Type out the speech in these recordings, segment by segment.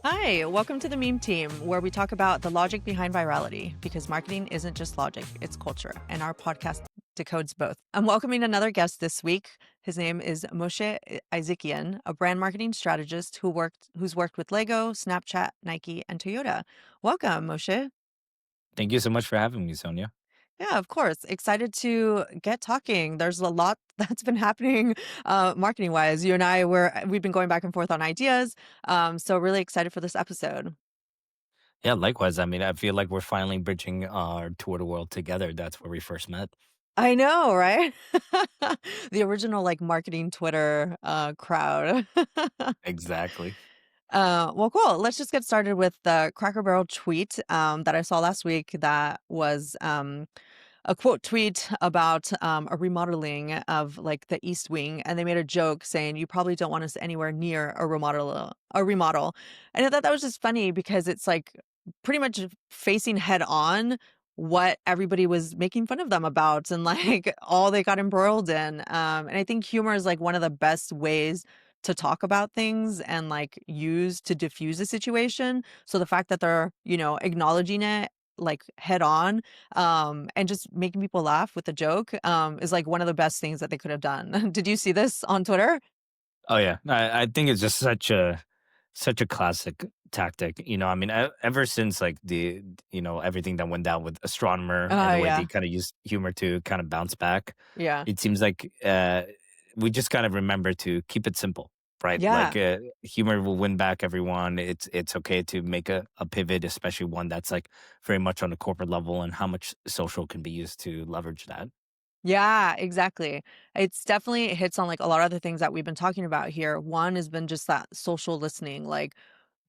Hi, welcome to the Meme Team, where we talk about the logic behind virality, because marketing isn't just logic, it's culture, and our podcast decodes both. I'm welcoming another guest this week. His name is Moshe Isakian, a brand marketing strategist who's worked with Lego, Snapchat, Nike, and Toyota. Welcome, Moshe. Thank you so much for having me, Sonia. Yeah, of course. Excited to get talking. There's a lot that's been happening marketing wise. You and we've been going back and forth on ideas. So really excited for this episode. Yeah, likewise. I mean, I feel like we're finally bridging our Twitter world together. That's where we first met. I know, right? The original, like, marketing Twitter, crowd. Exactly. Well, cool. Let's just get started with the Cracker Barrel tweet, that I saw last week that was, a quote tweet about, a remodeling of, like, the East Wing, and they made a joke saying, "You probably don't want us anywhere near a remodel." And I thought that was just funny because it's, like, pretty much facing head on what everybody was making fun of them about and, like, all they got embroiled in, and I think humor is, like, one of the best ways to talk about things and, like, use to diffuse a situation, so the fact that they're, acknowledging it, like, head on, and just making people laugh with the joke, is, like, one of the best things that they could have done. Did you see this on Twitter? Oh yeah, I think it's just such a classic tactic. I mean, ever since like everything that went down with astronomer and Oh, the way they yeah. kind of use humor to kind of bounce back, Yeah. it seems like we just kind of remember to keep it simple, right? Yeah. Like humor will win back everyone. It's okay to make a pivot, especially one that's like very much on the corporate level, and how much social can be used to leverage that. Yeah, exactly. It's definitely it hits on, like, a lot of the things that we've been talking about here. One has been just that social listening, like,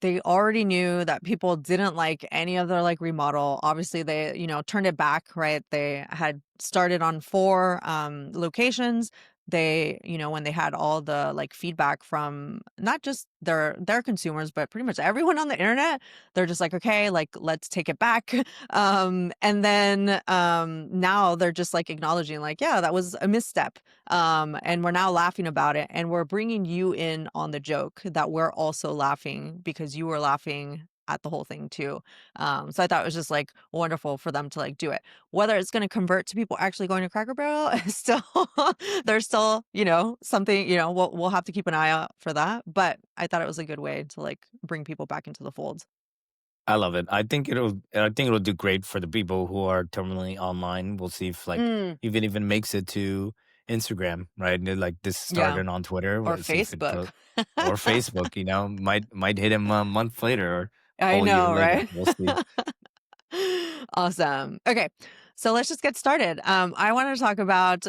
they already knew that people didn't like any of their, like, remodel. Obviously, they, turned it back, right? They had started on 4, locations. They, when they had all the, like, feedback from not just their consumers, but pretty much everyone on the internet, they're just like, "Okay, like, let's take it back." And then, now they're just, like, acknowledging, like, "Yeah, that was a misstep." And we're now laughing about it, and we're bringing you in on the joke that we're also laughing because you were laughing at the whole thing too. So I thought it was just, like, wonderful for them to, like, do it. Whether it's going to convert to people actually going to Cracker Barrel is still there's still, something, we'll have to keep an eye out for that. But I thought it was a good way to, like, bring people back into the fold. I love it. I think it'll do great for the people who are terminally online. We'll see if like Mm, even makes it to Instagram, right? And, like this yeah, started on Twitter. or We'll see if it Facebook. goes or Facebook. Might hit him a month later or I whole year know, later. right? We'll see. Awesome. Okay. So let's just get started. I want to talk about,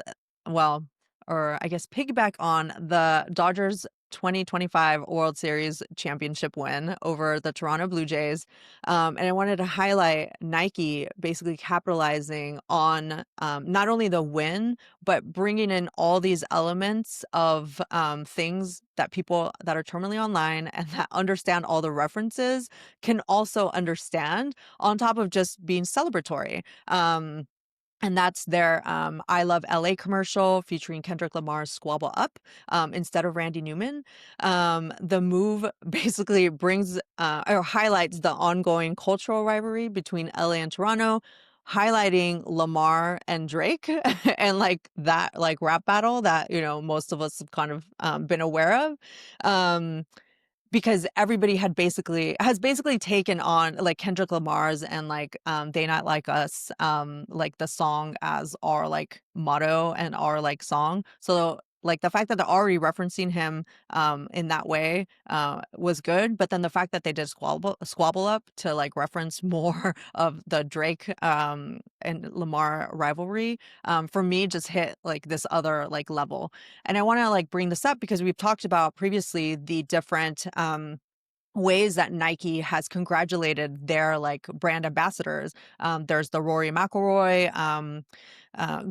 well, or I guess piggyback on the Dodgers 2025 World Series championship win over the Toronto Blue Jays. And I wanted to highlight Nike basically capitalizing on not only the win, but bringing in all these elements of things that people that are terminally online and that understand all the references can also understand on top of just being celebratory. And that's their I Love LA commercial featuring Kendrick Lamar's Squabble Up instead of Randy Newman. The move basically brings or highlights the ongoing cultural rivalry between LA and Toronto, highlighting Lamar and Drake and like that like rap battle that most of us have kind of been aware of. Um, because everybody has basically taken on, like, Kendrick Lamar's and, like, They Not Like Us, like, the song as our, like, motto and our, like, song. So, like, the fact that they're already referencing him, in that way, was good, but then the fact that they did Squabble Up to, like, reference more of the Drake, and Lamar rivalry, for me just hit, like, this other, like, level. And I want to like bring this up because we've talked about previously the different ways that Nike has congratulated their like brand ambassadors. There's the Rory McIlroy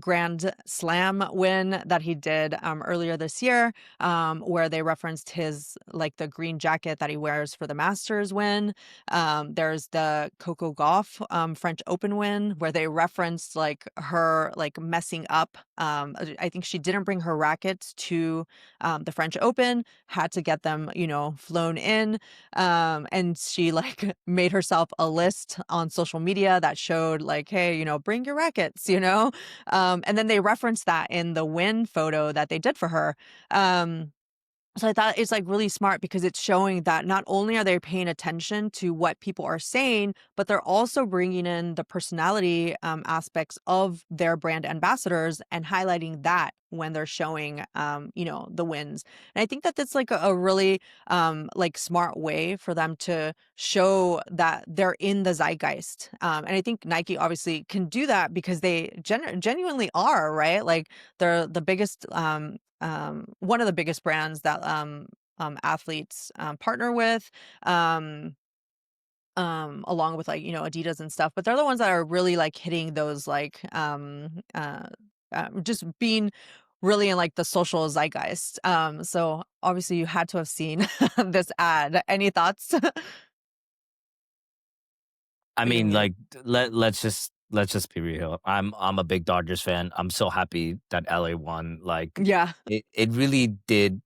Grand Slam win that he did earlier this year, where they referenced his like the green jacket that he wears for the Masters win. There's the Coco Gauff French Open win where they referenced like her like messing up. I think she didn't bring her rackets to the French Open, had to get them, flown in. And she like made herself a list on social media that showed like, hey, bring your rackets, and then they referenced that in the win photo that they did for her. So I thought it's like really smart because it's showing that not only are they paying attention to what people are saying, but they're also bringing in the personality aspects of their brand ambassadors and highlighting that when they're showing, the wins. And I think that that's like a really like smart way for them to show that they're in the zeitgeist. And I think Nike obviously can do that because they genuinely are, right? Like they're the biggest one of the biggest brands that athletes partner with, um, along with like Adidas and stuff. But they're the ones that are really like hitting those like just being really in like the social zeitgeist. So obviously you had to have seen this ad. Any thoughts? I You're mean, muted. like let's just be real. I'm a big Dodgers fan. I'm so happy that LA won. Like Yeah. it really did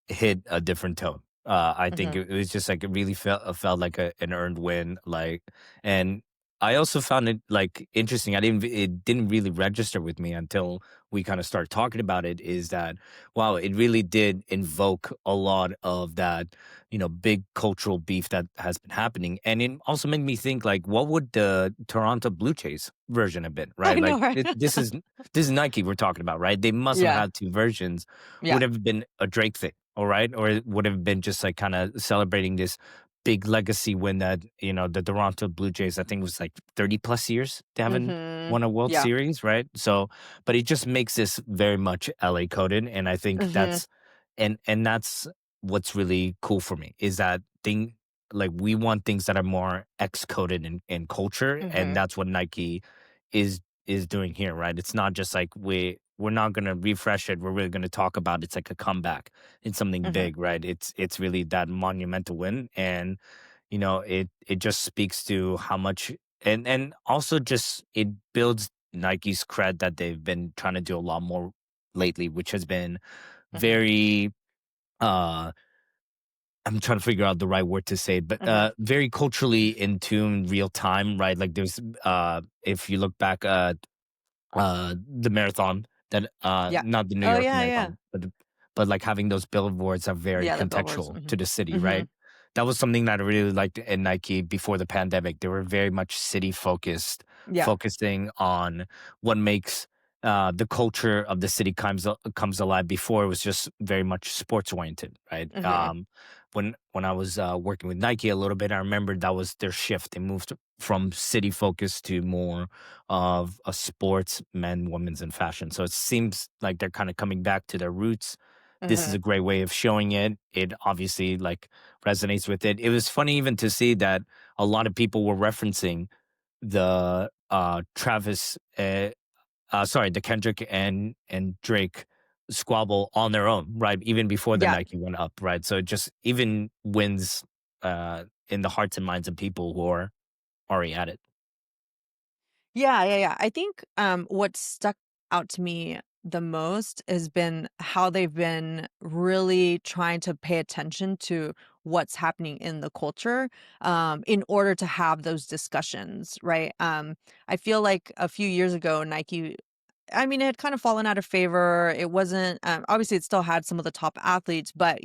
hit a different tone. I think Hmm. it was just like it really felt like an earned win. Like, and I also found it like interesting. It didn't really register with me until we kind of started talking about it. Is that wow? It really did invoke a lot of that, big cultural beef that has been happening, and it also made me think like, what would the Toronto Blue Jays version have been? Right? I Like know, right? this is Nike we're talking about, right? They must have Yeah. had two versions. Yeah. Would have been a Drake thing, all right? Or it would have been just like kind of celebrating this big legacy win that, the Toronto Blue Jays, I think was like 30 plus years they haven't Hmm. won a World Yeah. Series, right? So, but it just makes this very much LA coded. And I think Hmm. that's what's really cool for me is that thing like we want things that are more X coded in culture. And Hmm. that's what Nike is doing here, right? It's not just like we're not gonna refresh it. We're really gonna talk about it's like a comeback. It's something Hmm. big, right? It's really that monumental win, and it just speaks to how much, and also just it builds Nike's cred that they've been trying to do a lot more lately, which has been Hmm. very uh I'm trying to figure out the right word to say, but Hmm. very culturally in tune, real time, right? Like there's if you look back the marathon that Yeah. not the New Oh, York yeah, yeah. Marathon, but like having those billboards are very Yeah, the billboards. contextual Mhm. to the city, Mhm. right? That was something that I really liked in Nike before the pandemic. They were very much city focused, Yeah. focusing on what makes the culture of the city comes alive. Before it was just very much sports oriented, right? Mhm. When I was working with Nike a little bit, I remember that was their shift. They moved from city focus to more of a sports, men, women's, and fashion. So it seems like they're kind of coming back to their roots. This is Mhm. a great way of showing it. It obviously like resonates with it. It was funny even to see that a lot of people were referencing the the Kendrick and Drake squabble on their own, right? Even before the Yeah. Nike went up, right? So it just even wins in the hearts and minds of people who are already at it. Yeah, yeah, yeah. I think, what stuck out to me the most has been how they've been really trying to pay attention to what's happening in the culture, in order to have those discussions, right? I feel like a few years ago, Nike, I mean, it had kind of fallen out of favor. It wasn't, obviously it still had some of the top athletes, but,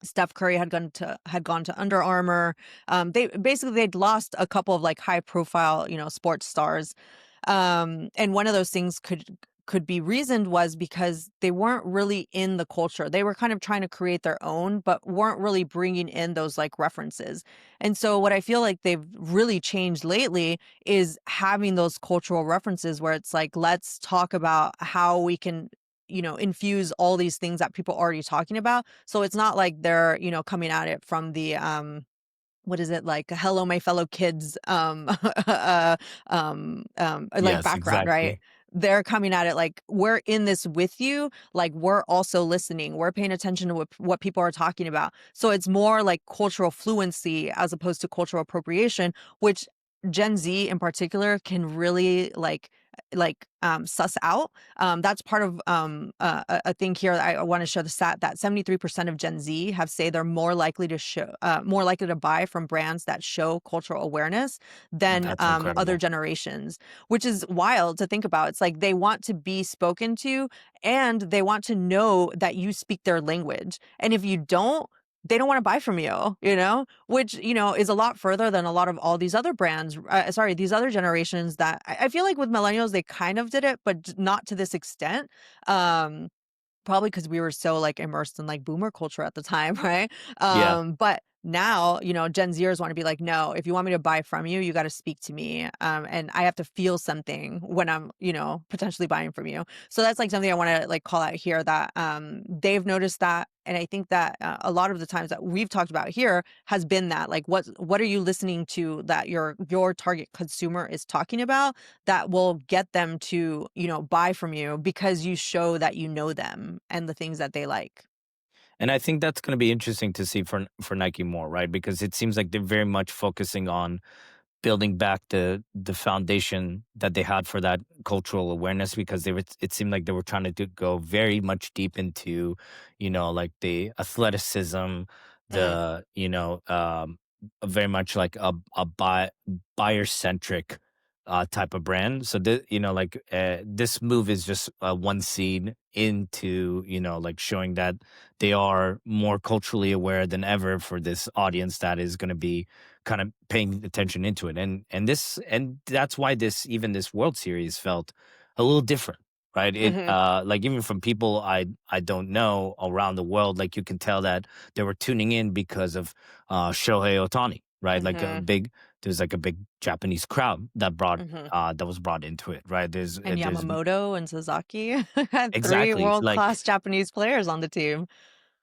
Steph Curry had gone to Under Armour. They'd lost a couple of like high profile, sports stars. And one of those things could be reasoned was because they weren't really in the culture. They were kind of trying to create their own, but weren't really bringing in those like references. And so what I feel like they've really changed lately is having those cultural references where it's like, let's talk about how we can infuse all these things that people are already talking about. So it's not like they're, coming at it from the what is it like hello my fellow kids like Yes, background, right? exactly. they're coming at it like, we're in this with you. Like, we're also listening. We're paying attention to what people are talking about. So it's more like cultural fluency as opposed to cultural appropriation, which Gen Z in particular can really suss out. That's part of a thing here that I want to show the stat that 73% of Gen Z have say they're more likely to buy from brands that show cultural awareness than That's other incredible. generations, which is wild to think about. It's like they want to be spoken to and they want to know that you speak their language. And if you don't, they don't want to buy from you, which, is a lot further than a lot of all these other brands, these other generations that I feel like with millennials, they kind of did it, but not to this extent. Um, Probably because we were so, like, immersed in, like, boomer culture at the time, right? Yeah. But now, Gen Zers wanna be like, "No, if you want me to buy from you, you gotta speak to me, and I have to feel something when I'm, potentially buying from you." So that's, like, something I wanna, like, call out here that, they've noticed that, and I think that, a lot of the times that we've talked about here has been that, like, what are you listening to that your target consumer is talking about that will get them to, buy from you because you show that you know them and the things that they like. And I think that's going to be interesting to see for Nike more, right? Because it seems like they're very much focusing on building back the foundation that they had for that cultural awareness, because it seemed like they were trying to go very much deep into, like the athleticism, Mhm, the, very much like a buyer centric type of brand. So this move is just one seed into, like showing that they are more culturally aware than ever for this audience that is going to be kind of paying attention into it. And that's why this World Series felt a little different, right? It mhm, like even from people I don't know around the world, like you can tell that they were tuning in because of Shohei Otani, right? Like mhm, there's like a big Japanese crowd mhm. that was brought into it, right? And There's Yamamoto and Sasaki had 3 exactly like world-class Japanese players on the team.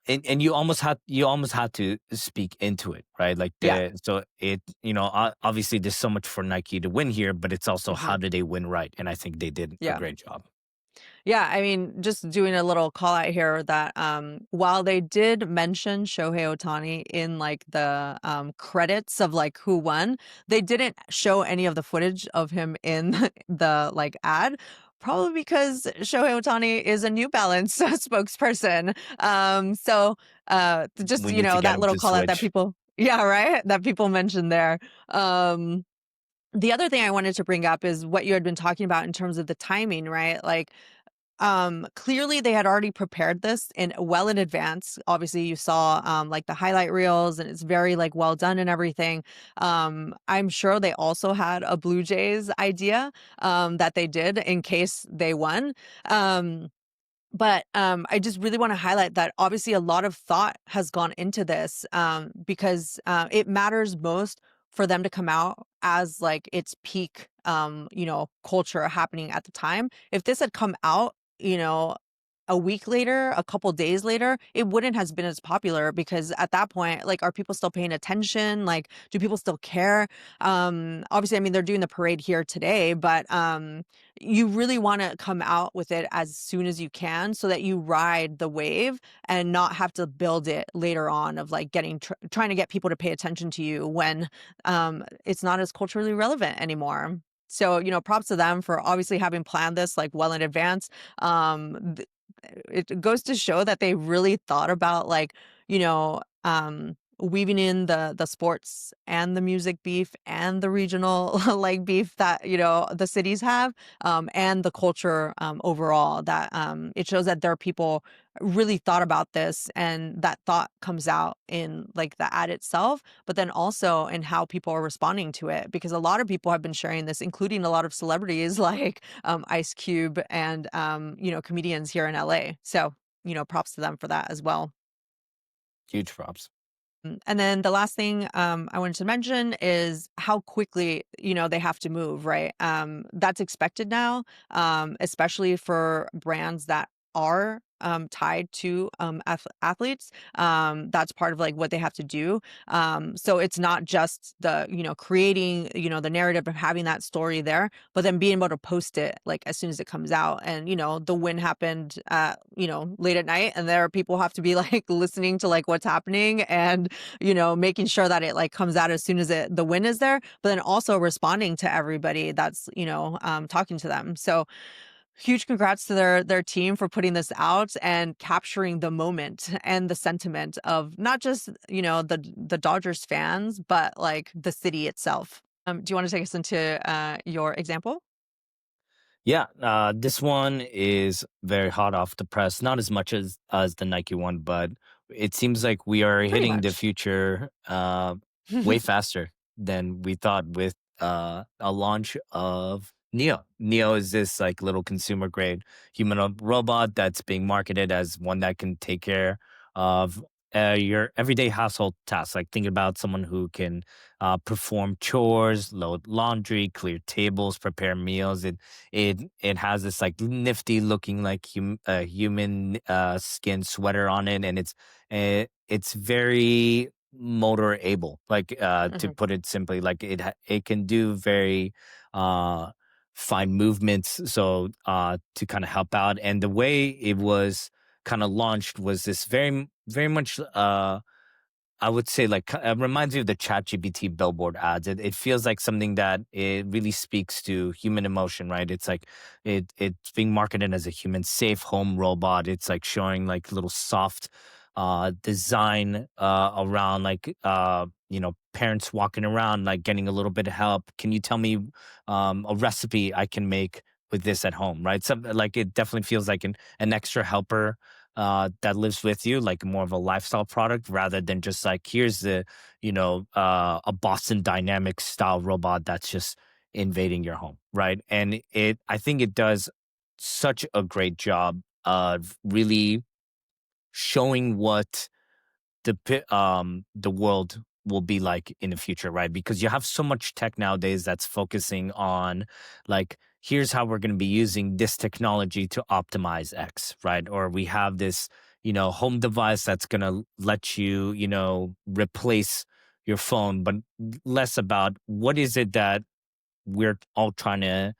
and you almost had to speak into it, right? Like Yeah, obviously there's so much for Nike to win here, but it's also how mhm, do they win right? And I think they did a yeah. great job. Yeah, I mean, just doing a little call out here that while they did mention Shohei Otani in like the credits of like who won, they didn't show any of the footage of him in the like ad. Probably because Shohei Otani is a New Balance spokesperson. So just We need to get that them little to call out that switch. people, yeah, right, that people mentioned there. Um, the other thing I wanted to bring up is what you had been talking about in terms of the timing, right? Like clearly they had already prepared this in well in advance. Obviously you saw like the highlight reels and it's very like well done and everything. I'm sure they also had a Blue Jays idea that they did in case they won. But I just really want to highlight that obviously a lot of thought has gone into this because it matters most for them to come out as like its peak, culture happening at the time. If this had come out, a week later, a couple days later, it wouldn't have been as popular because at that point, like, are people still paying attention? Like, do people still care? Obviously, I mean, they're doing the parade here today, but you really want to come out with it as soon as you can so that you ride the wave and not have to build it later on of like trying to get people to pay attention to you when it's not as culturally relevant anymore. So, props to them for obviously having planned this like well in advance. Um, it goes to show that they really thought about like, weaving in the sports and the music beef and the regional like beef that, the cities have, and the culture overall that it shows that there are people really thought about this and that thought comes out in like the ad itself, but then also in how people are responding to it because a lot of people have been sharing this, including a lot of celebrities like Ice Cube and comedians here in LA. So, props to them for that as well. Huge props. And then the last thing I wanted to mention is how quickly, they have to move, right? That's expected now, especially for brands that are tied to athletes. That's part of like what they have to do. So it's not just the, creating, the narrative of having that story there, but then being able to post it like as soon as it comes out. And, the win happened late at night, and there people have to be like listening to like what's happening, and, making sure that it like comes out as soon as the win is there, but then also responding to everybody that's, talking to them. So huge congrats to their team for putting this out and capturing the moment and the sentiment of not just, the Dodgers fans, but like the city itself. Do you want to take us into your example? Yeah, this one is very hot off the press. Not as much as the Nike one, but it seems like we are Pretty hitting the much. future way faster than we thought with a launch of Neo. Neo is this like little consumer grade humanoid robot that's being marketed as one that can take care of your everyday household tasks. Like think about someone who can perform chores, load laundry, clear tables, prepare meals. It has this like nifty looking like human skin sweater on it, and it's very motor able, like to Mhm, put it simply, like it can do very uh fine movements, so to kind of help out. And the way it was kind of launched was this very much I would say like reminds me of the ChatGPT billboard ads. It feels like something that it really speaks to human emotion, right? It's like it's being marketed as a human safe home robot. It's like showing like little soft design around like parents walking around like getting a little bit of help. Can you tell me a recipe I can make with this at home, right? So like it definitely feels like an extra helper that lives with you, like more of a lifestyle product rather than just like here's a Boston Dynamics style robot that's just invading your home, right? And I think it does such a great job of really showing what the world will be like in the future, right? Because you have so much tech nowadays that's focusing on like here's how we're going to be using this technology to optimize X, right? Or we have this home device that's going to let you replace your phone, but less about what is it that we're all trying to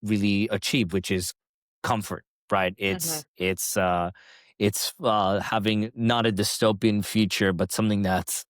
really achieve, which is comfort, right? mhm, It's having not a dystopian future, but something that's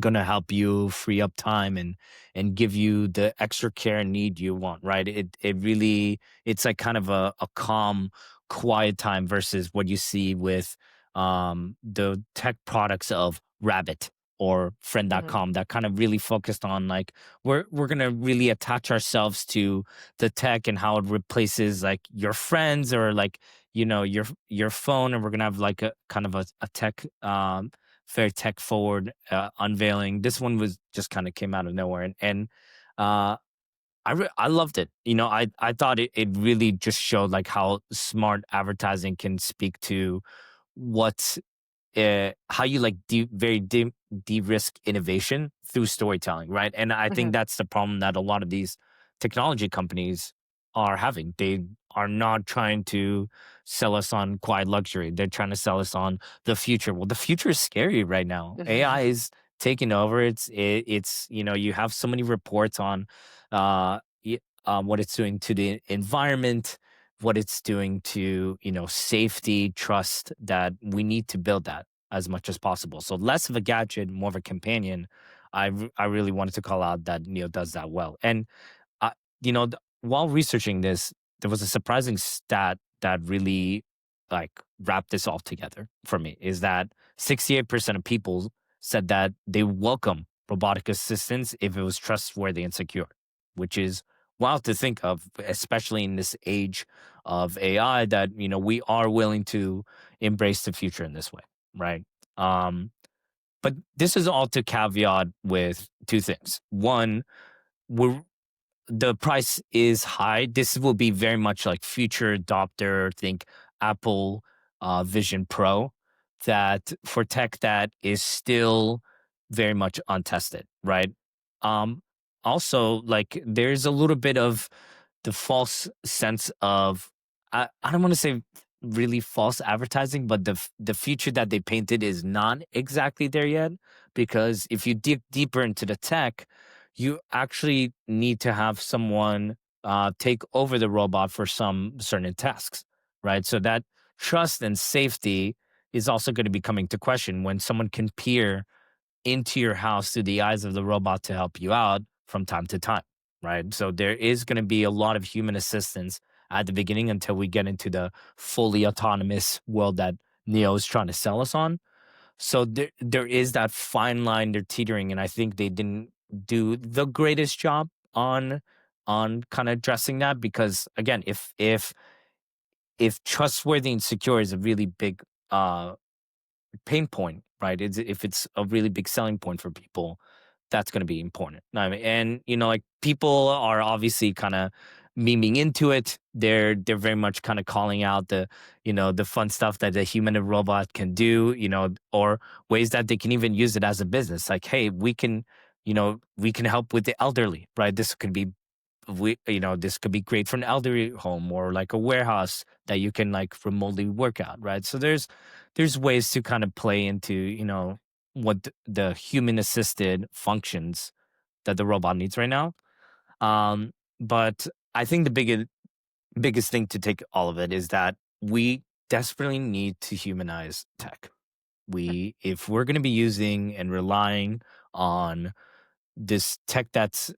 gonna help you free up time and give you the extra care and need you want, right? It's like kind of a calm, quiet time versus what you see with the tech products of Rabbit or mhm, friend.com that kind of really focused on like we're gonna really attach ourselves to the tech and how it replaces like your friends or like your phone, and we're gonna have like a kind of a tech very tech forward unveiling. This one was just kind of came out of nowhere, and uh, I loved it. I thought it really just showed like how smart advertising can speak to what how you like de-risk innovation through storytelling, right? And I think mhm, that's the problem that a lot of these technology companies are having. They are not trying to sell us on quiet luxury. They're trying to sell us on the future. Well, the future is scary right now. AI mhm, is taking over. It's you have so many reports on what it's doing to the environment, what it's doing to safety, trust, that we need to build that as much as possible. So less of a gadget, more of a companion. I really wanted to call out that Neo does that well. And I, while researching this, there was a surprising stat that really like wrapped this all together for me. Is that 68% of people said that they welcome robotic assistance if it was trustworthy and secure, which is wild to think of, especially in this age of AI. That we are willing to embrace the future in this way, right? Um, but this is all to caveat with two things. One, we're the price is high. This will be very much like future adopter, think Apple Vision Pro, that for tech that is still very much untested, right? Um, Also, like there's a little bit of the false sense of I don't want to say really false advertising, but the future that they painted is not exactly there yet. Because if you dig deeper into the tech, you actually need to have someone take over the robot for some certain tasks, right? So that trust and safety is also going to be coming to question when someone can peer into your house through the eyes of the robot to help you out from time to time, right? So there is going to be a lot of human assistance at the beginning until we get into the fully autonomous world that Neo is trying to sell us on. So there is that fine line they're teetering, and I think they didn't do the greatest job on kind of addressing that because again, if trustworthy and secure is a really big pain point, right? If it's a really big selling point for people, that's going to be important. I mean, and like people are obviously kind of memeing into it. They're very much kind of calling out the fun stuff that the human and robot can do, or ways that they can even use it as a business. Like, hey, we can help with the elderly, right? This could be great for an elderly home or like a warehouse that you can like remotely work out, right? So there's ways to kind of play into what the human assisted functions that the robot needs right now. But I think the biggest thing to take all of it is that we desperately need to humanize tech. If we're going to be using and relying on this tech that's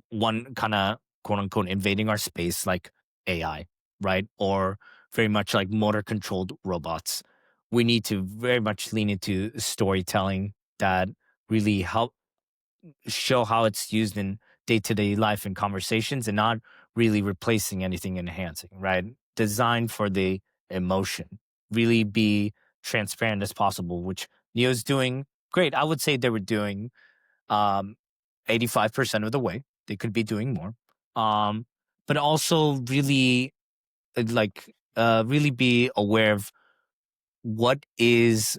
one kind of quote unquote invading our space, like AI, right? Or very much like motor controlled robots. We need to very much lean into storytelling that really help show how it's used in day to day life and conversations and not really replacing anything, enhancing, right? Designed for the emotion, really be transparent as possible, which Neo's doing great. I would say they were doing um, 85% of the way. They could be doing more. Um, but also really really be aware of what is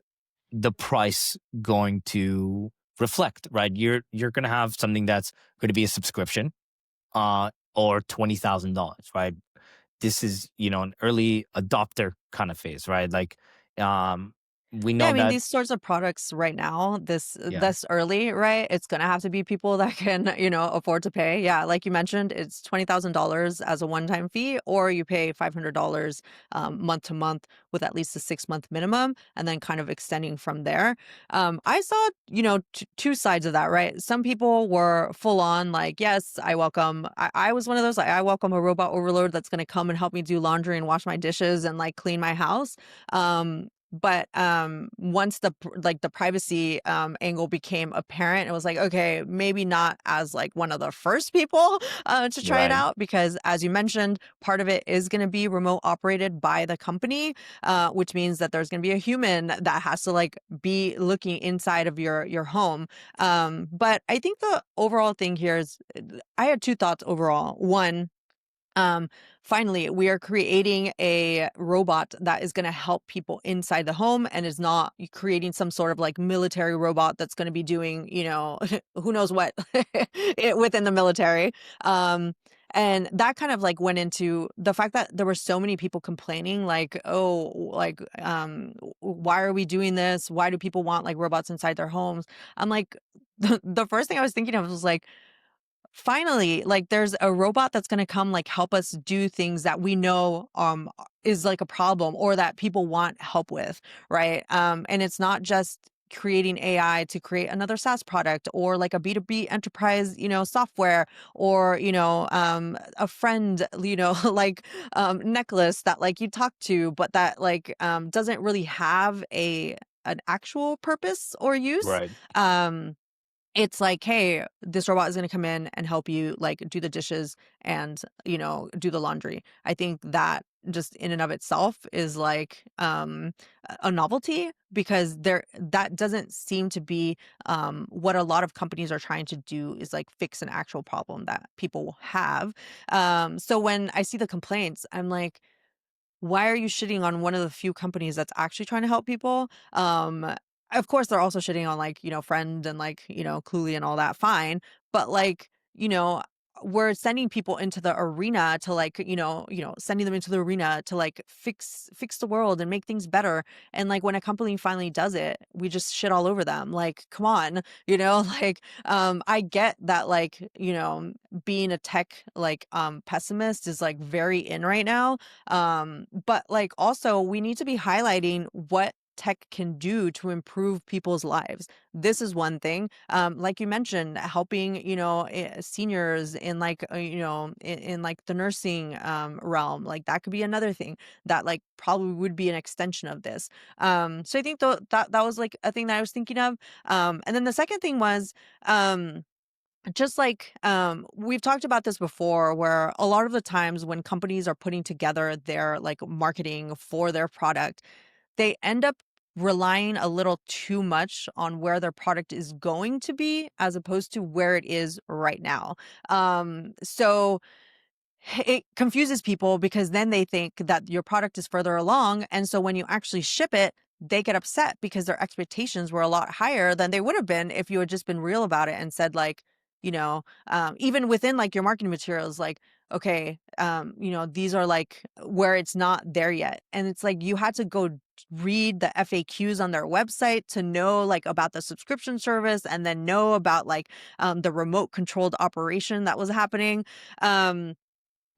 the price going to reflect, right? You're gonna have something that's going to be a subscription, or $20,000, right? This is, an early adopter kind of phase, right? Like, um, we Yeah, know I mean, that, these sorts of products right now, yeah, this early, right? It's gonna have to be people that can, afford to pay. Yeah, like you mentioned, it's $20,000 as a one-time fee, or you pay $500 month to month with at least a 6-month minimum, and then kind of extending from there. I saw, two sides of that, right? Some people were full on like, yes, I welcome. I was one of those. Like, I welcome a robot overload that's gonna come and help me do laundry and wash my dishes and like clean my house. But once the privacy angle became apparent, it was like, okay, maybe not as like one of the first people to try it right, out, because as you mentioned, part of it is going to be remote operated by the company, which means that there's going to be a human that has to like be looking inside of your home. But I think the overall thing here is, I had two thoughts overall. One, um, finally, we are creating a robot that is going to help people inside the home and is not creating some sort of like military robot that's going to be doing, who knows what within the military. Um, and that kind of like went into the fact that there were so many people complaining, like, oh, like, why are we doing this? Why do people want like robots inside their homes? I'm like, the first thing I was thinking of was like, finally, like there's a robot that's going to come like help us do things that we know is like a problem or that people want help with, right? And it's not just creating AI to create another SaaS product or like a B2B enterprise, software, or, a friend, like necklace that like you talk to, but that like doesn't really have an actual purpose or use. right. Um it's like, hey, this robot is going to come in and help you like do the dishes and, do the laundry. I think that just in and of itself is like a novelty, because that doesn't seem to be what a lot of companies are trying to do, is like fix an actual problem that people have. So when I see the complaints, I'm like, why are you shitting on one of the few companies that's actually trying to help people? Of course, they're also shitting on like, Friend and like, Cluely and all that. Fine. But like, we're sending people into the arena to like, sending them into the arena to like fix the world and make things better. And like when a company finally does it, we just shit all over them. Like, come on, like I get that like, being a tech like pessimist is like very in right now. But like also we need to be highlighting what tech can do to improve people's lives. This is one thing. Like you mentioned, helping, seniors in like, in like the nursing realm, like that could be another thing that like probably would be an extension of this. So I think that was like a thing that I was thinking of. And then the second thing was, just like we've talked about this before, where a lot of the times when companies are putting together their like marketing for their product, they end up relying a little too much on where their product is going to be as opposed to where it is right now. So it confuses people because then they think that your product is further along. And so when you actually ship it, they get upset because their expectations were a lot higher than they would have been if you had just been real about it and said, like, even within like your marketing materials, like, okay, these are like where it's not there yet. And it's like you had to go read the FAQs on their website to know like about the subscription service and then know about like the remote controlled operation that was happening.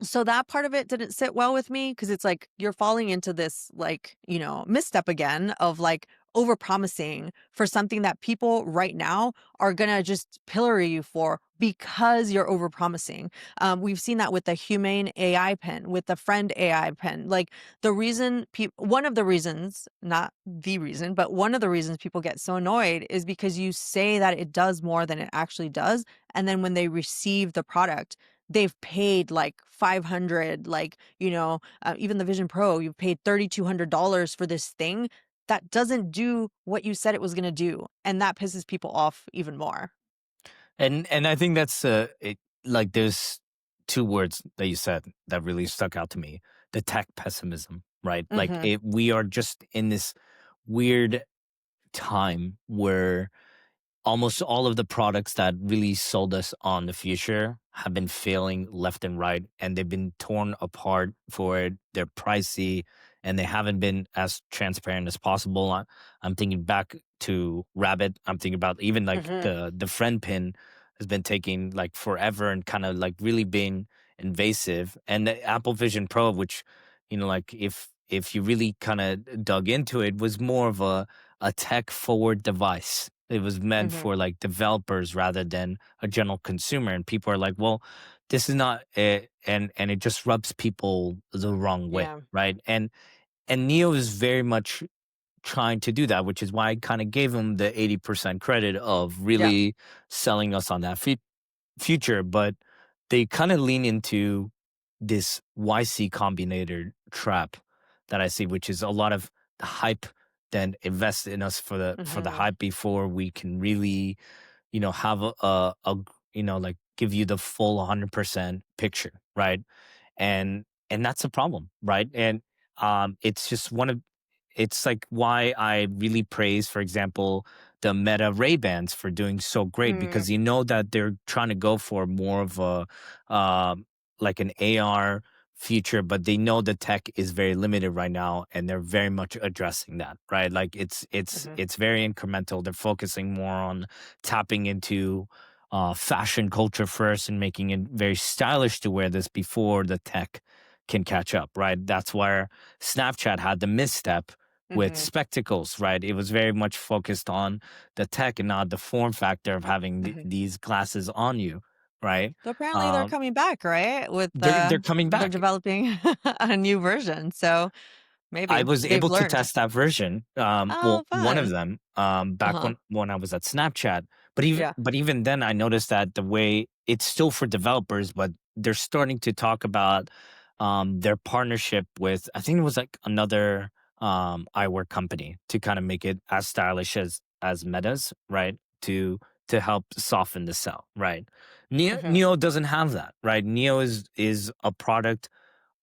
So that part of it didn't sit well with me because it's like you're falling into this like, misstep again of like overpromising for something that people right now are gonna just pillory you for because you're overpromising. We've seen that with the Humane AI pen, with the Friend AI pen. Like the reason one of the reasons, not the reason, but one of the reasons people get so annoyed is because you say that it does more than it actually does. And then when they receive the product, they've paid like 500, like, even the Vision Pro, you've paid $3,200 for this thing that doesn't do what you said it was going to do. And that pisses people off even more. And I think that's like there's two words that you said that really stuck out to me. The tech pessimism, right? Like Mhm. we are just in this weird time where almost all of the products that really sold us on the future have been failing left and right, and they've been torn apart for it. They're pricey, and they haven't been as transparent as possible. I'm thinking back to Rabbit. I'm thinking about even like Mhm. the friend pin has been taking like forever and kind of like really being invasive. And the Apple Vision Pro, which like if you really kind of dug into it, was more of a tech forward device. It was meant Mhm. for like developers rather than a general consumer. And people are like, well, this is not it. And it just rubs people the wrong way. Yeah. Right. And Neo is very much trying to do that, which is why I kind of gave him the 80% credit of Yeah. really selling us on that future. But they kind of lean into this YC combinator trap that I see, which is a lot of the hype, then invest in us for the Mhm. hype before we can really, have like give you the full 100% picture, right? And that's a problem, right? And it's just it's like why I really praise, for example, the Meta Ray Bans for doing so great Mm. because that they're trying to go for more of a like an AR future, but they know the tech is very limited right now, and they're very much addressing that, right? Like Mhm. it's very incremental. They're focusing more on tapping into fashion culture first and making it very stylish to wear this before the tech can catch up, right? That's where Snapchat had the misstep with Mhm. spectacles, right? It was very much focused on the tech and not the form factor of having Mhm. these glasses on you, right? So apparently they're Um, coming back, right? With they're coming they're back. developing a new version. So I maybe was they've able to learned. test that version. Oh, Well, one of fun. them, back Uh-huh. when I was at Snapchat. But even Yeah. but even then, I noticed that the way it's still for developers, but they're starting to talk about their partnership with, I think it was like another eyewear company to kind of make it as stylish as Meta's, right? To help soften the sell, right? Mhm. Neo doesn't have that, right? Neo is a product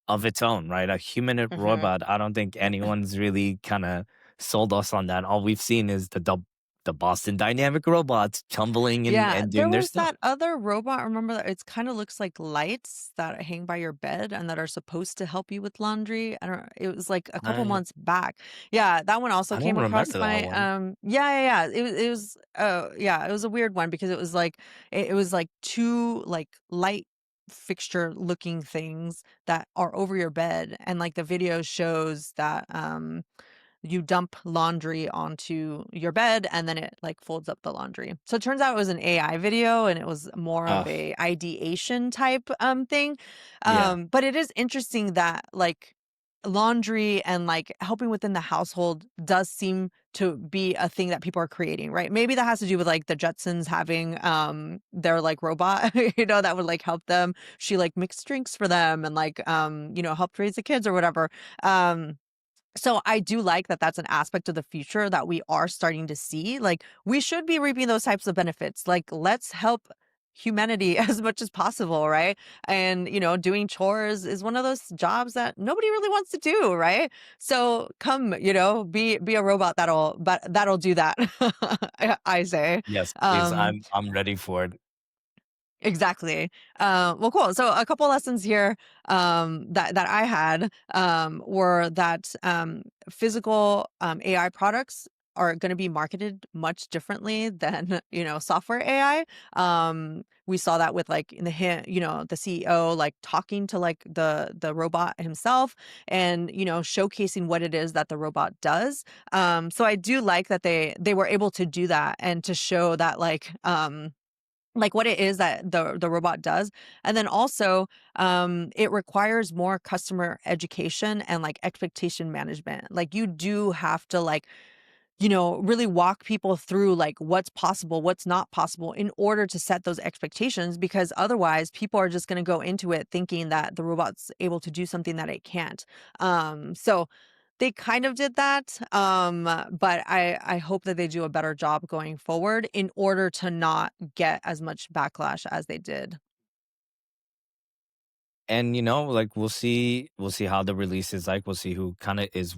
of its own, right? A humanoid Mhm. robot. I don't think anyone's really kind of sold us on that. All we've seen is the the Boston Dynamic robots tumbling and Yeah, there doing their was stuff. that other robot, remember that it's kinda looks like lights that hang by your bed and that are supposed to help you with laundry. I don't it was like a couple I months back. Yeah, that one also I don't came across remember that my, one. yeah. It was, yeah, it was a weird one because it was like it was like 2, like, light fixture looking things that are over your bed, and, like, the video shows that, you dump laundry onto your bed and then it like folds up the laundry. So it turns out it was an AI video and it was more of Oh, a ideation type thing. yeah. But it is interesting that like laundry and like helping within the household does seem to be a thing that people are creating, right? Maybe that has to do with like the Jetsons having their like robot, that would like help them. She like mixed drinks for them and like helped raise the kids or whatever. So I do like that that's an aspect of the future that we are starting to see. Like we should be reaping those types of benefits. Like let's help humanity as much as possible, right? And doing chores is one of those jobs that nobody really wants to do, right? So come, be a robot that'll do that. I say. Yes, please. Um I'm ready for it. Exactly. Well, cool. So a couple lessons here that I had were that physical AI products are going to be marketed much differently than software AI. We saw that with like in the CEO like talking to like the robot himself and showcasing what it is that the robot does. So I do like that they were able to do that and to show that like what it is that the robot does. And then also it requires more customer education and like expectation management. Like you do have to like really walk people through like what's possible, what's not possible in order to set those expectations because otherwise people are just going to go into it thinking that the robot's able to do something that it can't. So they kind of did that, but I hope that they do a better job going forward in order to not get as much backlash as they did. And like we'll see how the release is like. We'll see who kind of is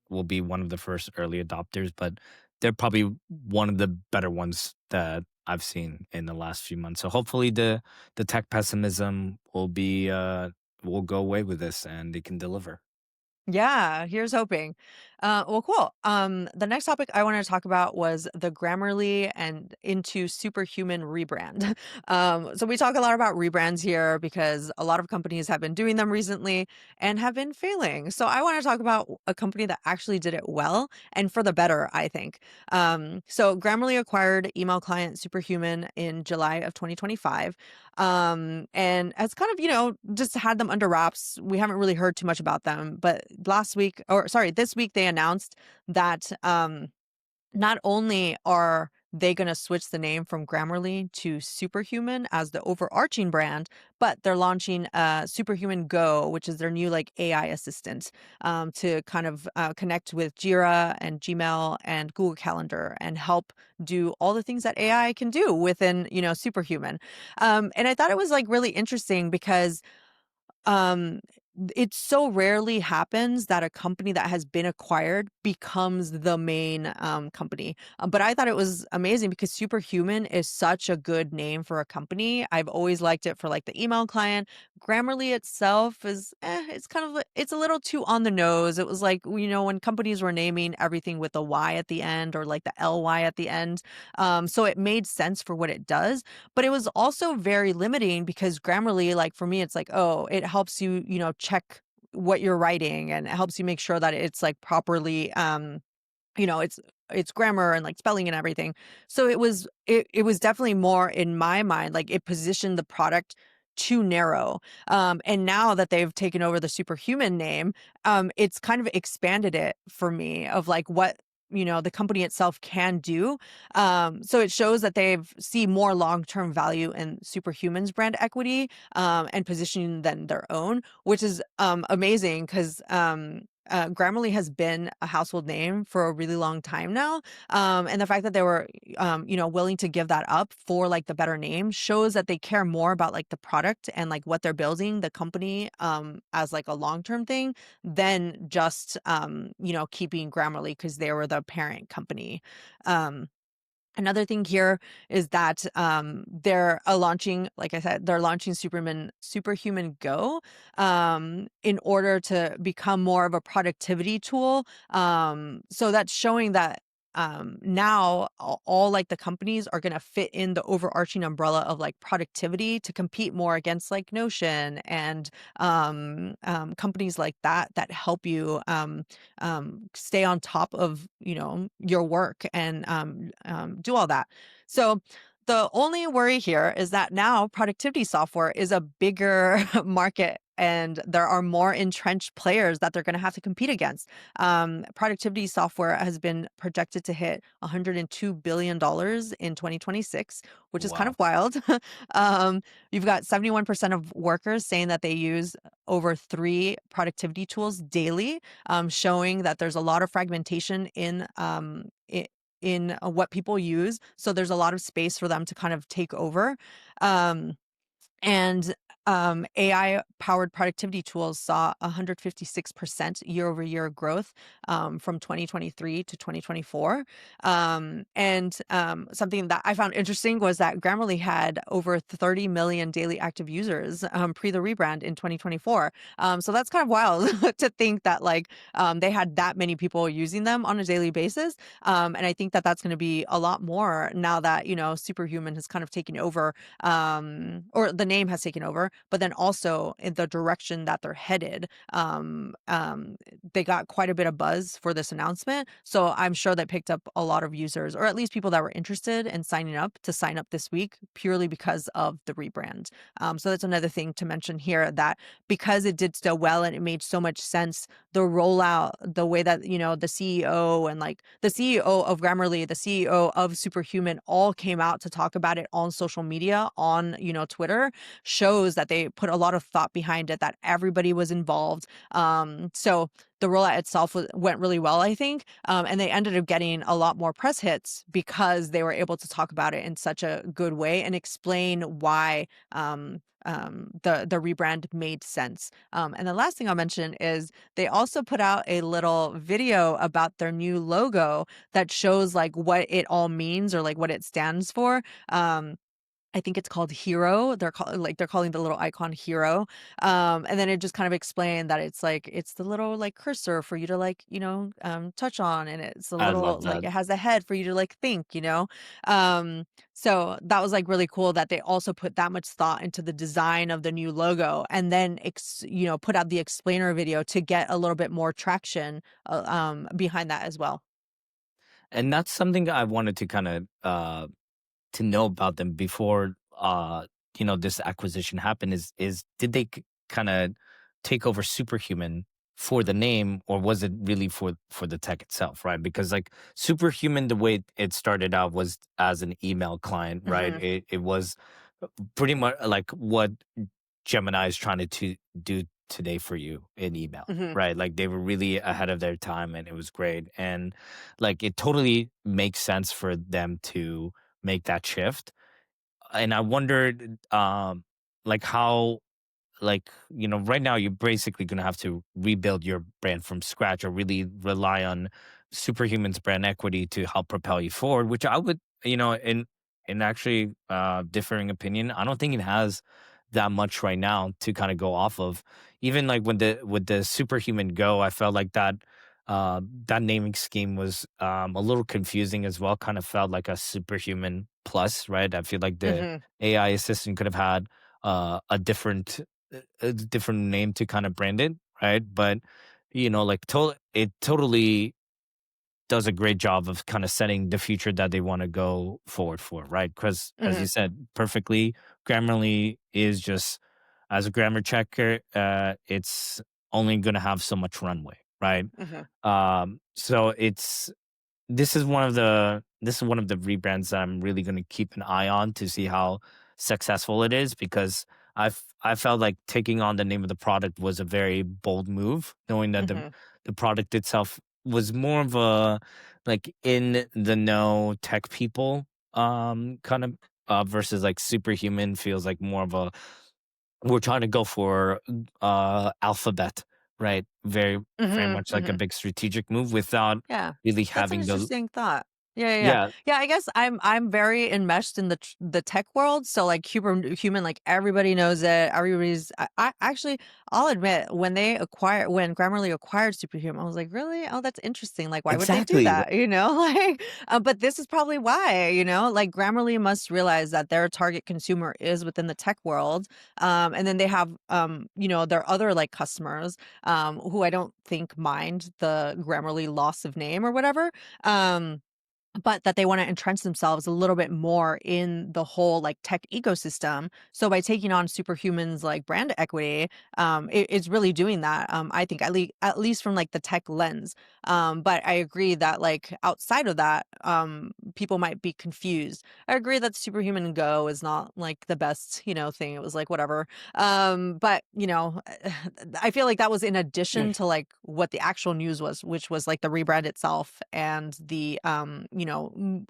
will be one of the first early adopters, but they're probably one of the better ones that I've seen in the last few months. So hopefully the tech pessimism will go away with this and they can deliver. Yeah, here's hoping. Well, cool. The next topic I wanted to talk about was the Grammarly and into Superhuman rebrand. So we talk a lot about rebrands here because a lot of companies have been doing them recently and have been failing. So I want to talk about a company that actually did it well and for the better, I think. So Grammarly acquired email client Superhuman in July of 2025. And has kind of, just had them under wraps. We haven't really heard too much about them, but this week they announced that not only are they going to switch the name from Grammarly to Superhuman as the overarching brand, but they're launching Superhuman Go, which is their new like AI assistant to kind of connect with Jira and Gmail and Google Calendar and help do all the things that AI can do within, Superhuman. And I thought it was like really interesting because um, it so rarely happens that a company that has been acquired becomes the main company. But I thought it was amazing because Superhuman is such a good name for a company. I've always liked it for like the email client. Grammarly itself is, it's kind of, it's a little too on the nose. It was like, when companies were naming everything with a Y at the end or like the LY at the end. So it made sense for what it does. But it was also very limiting because Grammarly, like for me, it's like, oh, it helps you, check what you're writing and it helps you make sure that it's like properly, it's grammar and like spelling and everything. So it was definitely more in my mind, like it positioned the product too narrow. And now that they've taken over the Superhuman name, it's kind of expanded it for me of like what the company itself can do. So it shows that they've see more long-term value in Superhuman's brand equity and positioning than their own, which is amazing because Grammarly has been a household name for a really long time now. And the fact that they were, willing to give that up for like the better name shows that they care more about like the product and like what they're building, the company, as like a long-term thing than just, keeping Grammarly because they were the parent company. Um, Another thing here is that they're launching, like I said, they're launching Superhuman Go in order to become more of a productivity tool. So that's showing that now all like the companies are going to fit in the overarching umbrella of like productivity to compete more against like Notion and companies like that that help you stay on top of your work and do all that. So the only worry here is that now productivity software is a bigger market and there are more entrenched players that they're going to have to compete against. Productivity software has been projected to hit $102 billion in 2026, which is kind Wow. of wild. You've got 71% of workers saying that they use over three productivity tools daily, showing that there's a lot of fragmentation in what people use. So there's a lot of space for them to kind of take over. Um, and AI powered productivity tools saw 156% year over year growth from 2023 to 2024. And something that I found interesting was that Grammarly had over 30 million daily active users pre the rebrand in 2024. So that's kind of wild to think that like they had that many people using them on a daily basis. And I think that that's going to be a lot more now that, Superhuman has kind of taken over, or the name has taken over, but then also in the direction that they're headed. They got quite a bit of buzz for this announcement. So I'm sure that picked up a lot of users, or at least people that were interested in signing up to sign up this week purely because of the rebrand. So that's another thing to mention here, that because it did so well and it made so much sense, the rollout, the way that, the CEO and like the CEO of Grammarly, the CEO of Superhuman all came out to talk about it on social media, on, Twitter, shows that they put a lot of thought behind it, that everybody was involved. So the rollout itself went really well, I think. And they ended up getting a lot more press hits because they were able to talk about it in such a good way and explain why the rebrand made sense. And the last thing I'll mention is they also put out a little video about their new logo that shows like what it all means or like what it stands for. I think it's called Hero. They're calling the little icon Hero. And then it just kind of explained that it's the little like cursor for you to like, touch on, and it's a I little love like that. it has a head for you to like think. Um, so that was like really cool that they also put that much thought into the design of the new logo and then put out the explainer video to get a little bit more traction behind that as well. And that's something I wanted to kind of to know about them before this acquisition happened is did they kind of take over Superhuman for the name, or was it really for the tech itself, right? Because like Superhuman, the way it started out was as an email client, right? Hmm. It was pretty much like what Gemini is trying to do today for you in email, Hmm. right? Like they were really ahead of their time and it was great. And like it totally makes sense for them to make that shift. And I wondered like how right now you're basically going to have to rebuild your brand from scratch or really rely on Superhuman's brand equity to help propel you forward, which I would, in actually differing opinion, I don't think it has that much right now to kind of go off of. Even like when the with the Superhuman Go, I felt like that naming scheme was a little confusing as well. Kind of felt like a Superhuman Plus, right? I feel like the Hmm. AI assistant could have had a different name to kind of brand it, right? But like it totally does a great job of kind of setting the future that they want to go forward for, right? Because as you Hmm. said perfectly, Grammarly is just as a grammar checker, it's only going to have so much runway, right? Hmm. So this is one of the rebrands that I'm really going to keep an eye on to see how successful it is because I felt like taking on the name of the product was a very bold move, knowing that Mhm. the product itself was more of a like in the know tech people kind of versus like superhuman feels like more of a we're trying to go for alphabet, right? Very Mhm. much like a Mhm. big strategic move without Yeah. really That's an having the interesting thought. Yeah, yeah, yeah. yeah, Yeah, I guess I'm very enmeshed in the tech world, so, like, human, like, everybody knows it, everybody's I actually, I'll admit, when Grammarly acquired Superhuman, I was like, "Really? Oh, that's interesting, like, why would they do exactly. that?" You know? Like, but this is probably why, you know? Like, Grammarly must realize that their target consumer is within the tech world, and then they have, their other, like, customers, who I don't think mind the Grammarly loss of name or whatever. Um, but that they wanna entrench themselves a little bit more in the whole, like, tech ecosystem. So by taking on Superhuman's, like, brand equity, it's really doing that, I think, at least from, like, the tech lens. But I agree that, like, outside of that, people might be confused. I agree that Superhuman Go is not, like, the best, thing. It was like, whatever. But, I feel like that was in addition to, like, what the actual news was, which was, like, the rebrand itself and the,